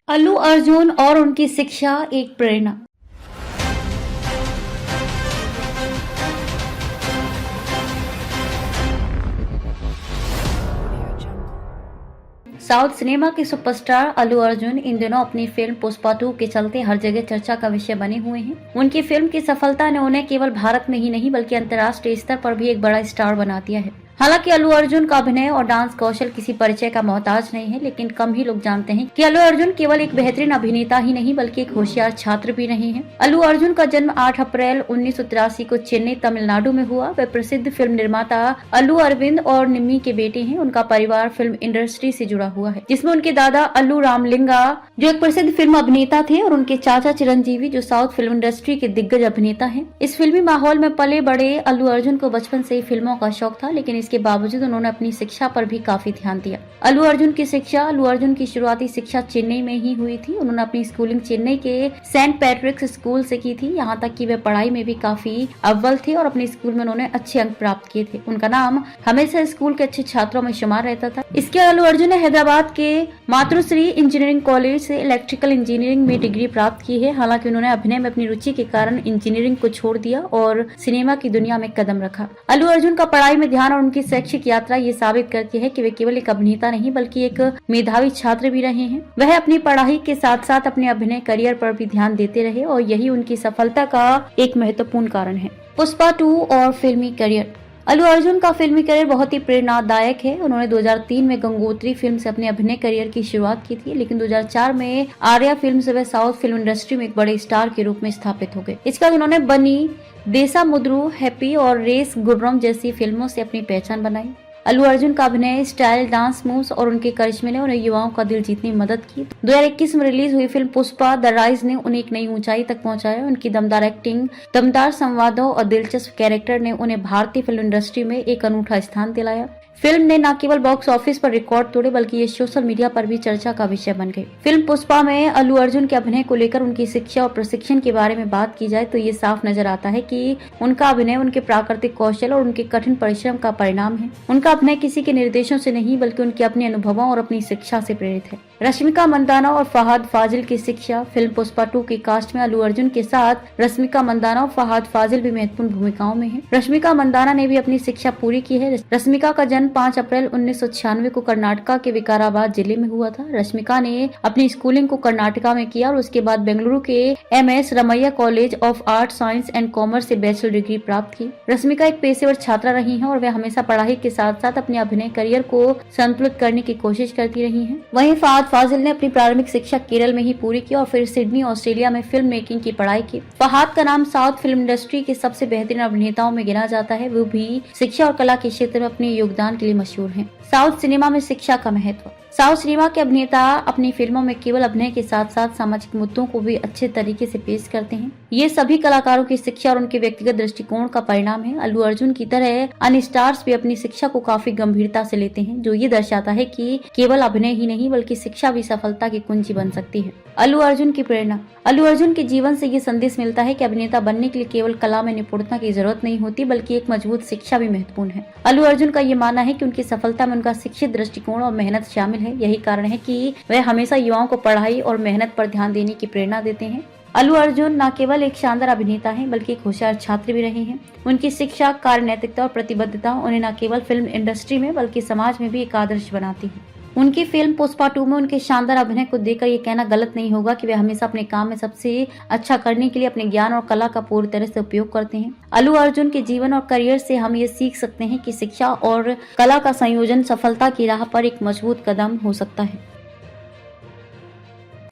अल्लू अर्जुन और उनकी शिक्षा एक प्रेरणा। साउथ सिनेमा के सुपरस्टार अल्लू अर्जुन इन दिनों अपनी फिल्म पुष्पा 2 के चलते हर जगह चर्चा का विषय बने हुए हैं। उनकी फिल्म की सफलता ने उन्हें केवल भारत में ही नहीं बल्कि अंतर्राष्ट्रीय स्तर पर भी एक बड़ा स्टार बना दिया है। हालांकि अल्लू अर्जुन का अभिनय और डांस कौशल किसी परिचय का मोहताज नहीं है, लेकिन कम ही लोग जानते हैं कि अल्लू अर्जुन केवल एक बेहतरीन अभिनेता ही नहीं बल्कि एक होशियार छात्र भी रहे हैं। अल्लू अर्जुन का जन्म 8 अप्रैल 1983 को चेन्नई तमिलनाडु में हुआ। वे प्रसिद्ध फिल्म निर्माता अल्लू अरविंद और निम्मी के बेटे हैं। उनका परिवार फिल्म इंडस्ट्री से जुड़ा हुआ है, जिसमें उनके दादा अल्लू रामलिंगा जो एक प्रसिद्ध फिल्म अभिनेता थे और उनके चाचा चिरंजीवी जो साउथ फिल्म इंडस्ट्री के दिग्गज अभिनेता हैं। इस फिल्मी माहौल में पले बड़े अल्लू अर्जुन को बचपन से ही फिल्मों का शौक था, लेकिन इसके बावजूद उन्होंने अपनी शिक्षा पर भी काफी ध्यान दिया। अल्लू अर्जुन की शुरुआती शिक्षा चेन्नई में ही हुई थी। उन्होंने अपनी स्कूलिंग चेन्नई के सेंट पैट्रिक्स स्कूल से की थी। यहाँ तक कि वे पढ़ाई में भी काफी अव्वल थे और अपने स्कूल में उन्होंने अच्छे अंक प्राप्त किए थे। उनका नाम हमेशा स्कूल के अच्छे छात्रों में शुमार रहता था। इसके अल्लू अर्जुन ने हैदराबाद के मातृश्री इंजीनियरिंग कॉलेज से इलेक्ट्रिकल इंजीनियरिंग में डिग्री प्राप्त की है। हालांकि उन्होंने अभिनय में अपनी रुचि के कारण इंजीनियरिंग को छोड़ दिया और सिनेमा की दुनिया में कदम रखा। अल्लू अर्जुन का पढ़ाई में ध्यान और उनकी शैक्षिक यात्रा ये साबित करती है कि वे केवल एक अभिनेता नहीं बल्कि एक मेधावी छात्र भी रहे हैं। वह अपनी पढ़ाई के साथ साथ अपने अभिनय करियर पर भी ध्यान देते रहे और यही उनकी सफलता का एक महत्वपूर्ण कारण है। पुष्पा 2 और फिल्मी करियर। अल्लू अर्जुन का फिल्मी करियर बहुत ही प्रेरणादायक है। उन्होंने 2003 में गंगोत्री फिल्म से अपने अभिनय करियर की शुरुआत की थी, लेकिन 2004 में आर्या फिल्म से वे साउथ फिल्म इंडस्ट्री में एक बड़े स्टार के रूप में स्थापित हो गए। इसके बाद उन्होंने बनी, देसा मुद्रू, हैप्पी और रेस गुर्रम जैसी फिल्मों से अपनी पहचान बनाई। अल्लू अर्जुन का अभिनय, स्टाइल, डांस मूव्स और उनके करिश्मे ने उन्हें युवाओं का दिल जीतने में मदद की। 2021 में रिलीज हुई फिल्म पुष्पा द राइज ने उन्हें एक नई ऊंचाई तक पहुंचाया। उनकी दमदार एक्टिंग, दमदार संवादों और दिलचस्प कैरेक्टर ने उन्हें भारतीय फिल्म इंडस्ट्री में एक अनूठा स्थान दिलाया। फिल्म ने न केवल बॉक्स ऑफिस पर रिकॉर्ड तोड़े बल्कि ये सोशल मीडिया पर भी चर्चा का विषय बन गई। फिल्म पुष्पा में अल्लू अर्जुन के अभिनय को लेकर उनकी शिक्षा और प्रशिक्षण के बारे में बात की जाए तो ये साफ नजर आता है कि उनका अभिनय उनके प्राकृतिक कौशल और उनके कठिन परिश्रम का परिणाम है। उनका अभिनय किसी के निर्देशों से नहीं बल्कि उनके अपने अनुभवों और अपनी शिक्षा से प्रेरित है। रश्मिका मंदाना और फहाद फाजिल की शिक्षा। फिल्म पुष्पा 2 की कास्ट में अल्लू अर्जुन के साथ रश्मिका मंदाना और फहाद फाजिल भी महत्वपूर्ण भूमिकाओं में है। रश्मिका मंदाना ने भी अपनी शिक्षा पूरी की है। रश्मिका का जन्म 5 अप्रैल 1996 को कर्नाटका के विकाराबाद जिले में हुआ था। रश्मिका ने अपनी स्कूलिंग को कर्नाटका में किया और उसके बाद बेंगलुरु के MS Ramaiah college of art, science and commerce से बैचलर डिग्री प्राप्त की। रश्मिका एक पेशेवर छात्रा रही हैं और वे हमेशा पढ़ाई के साथ साथ अपने अभिनय करियर को संतुलित करने की कोशिश करती रही हैं। वहीं फहाद फाजिल ने अपनी प्रारंभिक शिक्षा केरल में ही पूरी की और फिर सिडनी, ऑस्ट्रेलिया में फिल्म मेकिंग की पढ़ाई की। फहाद का नाम साउथ फिल्म इंडस्ट्री के सबसे बेहतरीन अभिनेताओं में गिना जाता है। वो भी शिक्षा और कला के क्षेत्र में अपने योगदान के लिए मशहूर हैं। साउथ सिनेमा में शिक्षा का महत्व। साउथ सिनेमा के अभिनेता अपनी फिल्मों में केवल अभिनय के साथ साथ सामाजिक मुद्दों को भी अच्छे तरीके से पेश करते हैं। ये सभी कलाकारों की शिक्षा और उनके व्यक्तिगत दृष्टिकोण का परिणाम है। अल्लू अर्जुन की तरह अन्य स्टार्स भी अपनी शिक्षा को काफी गंभीरता से लेते हैं, जो ये दर्शाता है कि केवल अभिनय ही नहीं बल्कि शिक्षा भी सफलता की कुंजी बन सकती है। अल्लू अर्जुन की प्रेरणा। अल्लू अर्जुन के जीवन से ये संदेश मिलता है कि अभिनेता बनने के लिए केवल कला में निपुणता की जरूरत नहीं होती बल्कि एक मजबूत शिक्षा भी महत्वपूर्ण है। अल्लू अर्जुन का ये मानना है कि उनकी सफलता में उनका शिक्षित दृष्टिकोण और मेहनत शामिल है। यही कारण है कि वह हमेशा युवाओं को पढ़ाई और मेहनत पर ध्यान देने की प्रेरणा देते हैं। अल्लू अर्जुन न केवल एक शानदार अभिनेता हैं बल्कि एक होशियार छात्र भी रहे हैं। उनकी शिक्षा, कार्य नैतिकता और प्रतिबद्धता उन्हें न केवल फिल्म इंडस्ट्री में बल्कि समाज में भी एक आदर्श बनाती है। उनकी फिल्म पुष्पा 2 में उनके शानदार अभिनय को देखकर ये कहना गलत नहीं होगा कि वे हमेशा अपने काम में सबसे अच्छा करने के लिए अपने ज्ञान और कला का पूरी तरह से उपयोग करते हैं। अल्लू अर्जुन के जीवन और करियर से हम ये सीख सकते हैं कि शिक्षा और कला का संयोजन सफलता की राह पर एक मजबूत कदम हो सकता है।